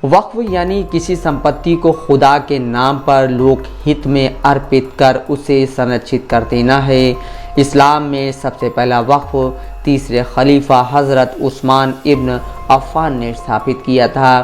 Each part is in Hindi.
वक्फ यानी किसी संपत्ति को खुदा के नाम पर लोक हित में अर्पित कर उसे संरक्षित कर देना है। इस्लाम में सबसे पहला वक्फ तीसरे खलीफा हज़रत उस्मान इब्न अफ़्फ़ान ने स्थापित किया था।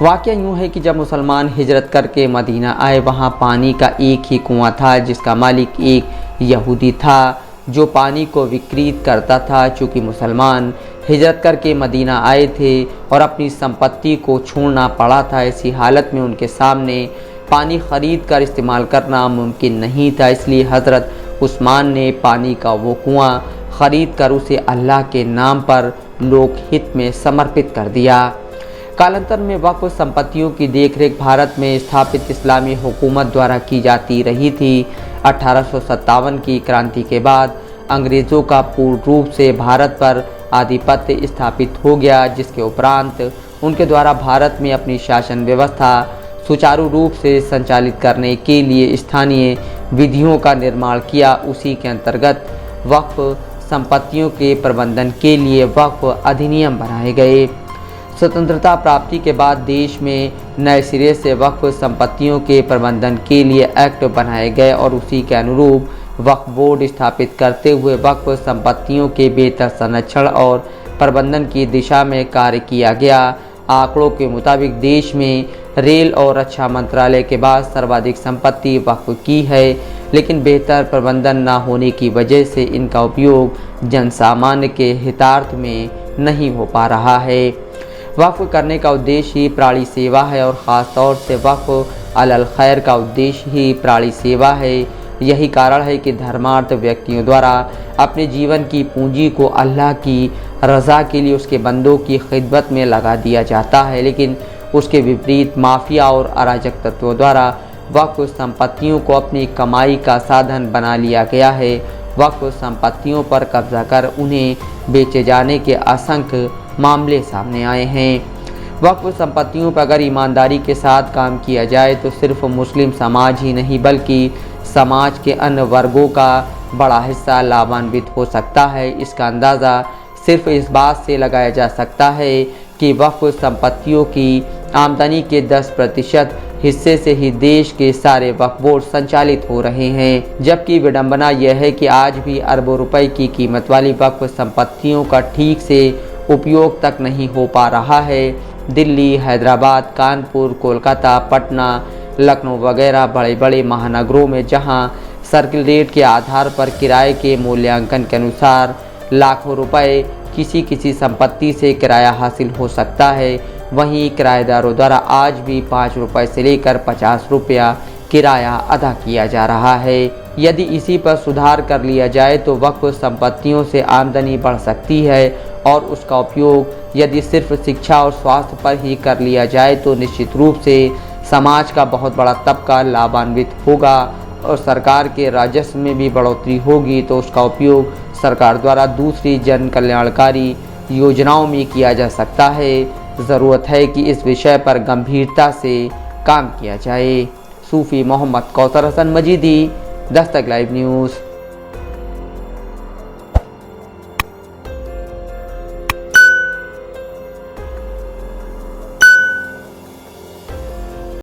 वाक़या यूँ है कि जब मुसलमान हिजरत करके मदीना आए, वहाँ पानी का एक ही कुआं था जिसका मालिक एक यहूदी था जो पानी को विक्रीत करता था। चूँकि मुसलमान हिजरत करके मदीना आए थे और अपनी संपत्ति को छोड़ना पड़ा था, ऐसी हालत में उनके सामने पानी ख़रीद कर इस्तेमाल करना मुमकिन नहीं था। इसलिए हज़रत उस्मान ने पानी का वो कुआं ख़रीद कर उसे अल्लाह के नाम पर लोक हित में समर्पित कर दिया। कालांतर में वक्फ संपत्तियों की देखरेख भारत में स्थापित इस्लामी हुकूमत द्वारा की जाती रही थी। 1857 की क्रांति के बाद अंग्रेज़ों का पूर्ण रूप से भारत पर आधिपत्य स्थापित हो गया, जिसके उपरांत उनके द्वारा भारत में अपनी शासन व्यवस्था सुचारू रूप से संचालित करने के लिए स्थानीय विधियों का निर्माण किया। उसी के अंतर्गत वक्फ संपत्तियों के प्रबंधन के लिए वक्फ अधिनियम बनाए गए। स्वतंत्रता प्राप्ति के बाद देश में नए सिरे से वक्फ संपत्तियों के प्रबंधन के लिए एक्ट बनाए गए और उसी के अनुरूप वक्फ बोर्ड स्थापित करते हुए वक्फ संपत्तियों के बेहतर संरक्षण और प्रबंधन की दिशा में कार्य किया गया। आंकड़ों के मुताबिक देश में रेल और रक्षा मंत्रालय के बाद सर्वाधिक संपत्ति वक्फ की है, लेकिन बेहतर प्रबंधन न होने की वजह से इनका उपयोग जनसामान्य के हितार्थ में नहीं हो पा रहा है। वक्फ करने का उद्देश्य ही प्राणी सेवा है और ख़ास तौर से वक्फ अलल खैर का उद्देश्य ही प्राणी सेवा है। यही कारण है कि धर्मार्थ व्यक्तियों द्वारा अपने जीवन की पूंजी को अल्लाह की रज़ा के लिए उसके बंदों की खिदमत में लगा दिया जाता है, लेकिन उसके विपरीत माफिया और अराजक तत्वों द्वारा वक्फ संपत्तियों को अपनी कमाई का साधन बना लिया गया है। वक्फ संपत्तियों पर कब्जा कर उन्हें बेचे जाने के असंख्य मामले सामने आए हैं। वक्फ संपत्तियों पर अगर ईमानदारी के साथ काम किया जाए तो सिर्फ मुस्लिम समाज ही नहीं बल्कि समाज के अन्य वर्गों का बड़ा हिस्सा लाभान्वित हो सकता है। इसका अंदाज़ा सिर्फ इस बात से लगाया जा सकता है कि वक्फ संपत्तियों की आमदनी के 10% हिस्से से ही देश के सारे वक्फ बोर्ड संचालित हो रहे हैं। जबकि विडंबना यह है कि आज भी अरबों रुपए की कीमत वाली वक्फ संपत्तियों का ठीक से उपयोग तक नहीं हो पा रहा है। दिल्ली, हैदराबाद, कानपुर, कोलकाता, पटना, लखनऊ वगैरह बड़े बड़े महानगरों में जहां सर्किल रेट के आधार पर किराए के मूल्यांकन के अनुसार लाखों रुपए किसी संपत्ति से किराया हासिल हो सकता है, वहीं किराएदारों द्वारा आज भी 5 रुपये से लेकर 50 रुपया किराया अदा किया जा रहा है। यदि इसी पर सुधार कर लिया जाए तो वक्फ संपत्तियों से आमदनी बढ़ सकती है और उसका उपयोग यदि सिर्फ शिक्षा और स्वास्थ्य पर ही कर लिया जाए तो निश्चित रूप से समाज का बहुत बड़ा तबका लाभान्वित होगा और सरकार के राजस्व में भी बढ़ोतरी होगी, तो उसका उपयोग सरकार द्वारा दूसरी जन कल्याणकारी योजनाओं में किया जा सकता है। ज़रूरत है कि इस विषय पर गंभीरता से काम किया जाए। सूफ़ी मोहम्मद कौसर हसन मजीदी, दस्तक लाइव न्यूज़।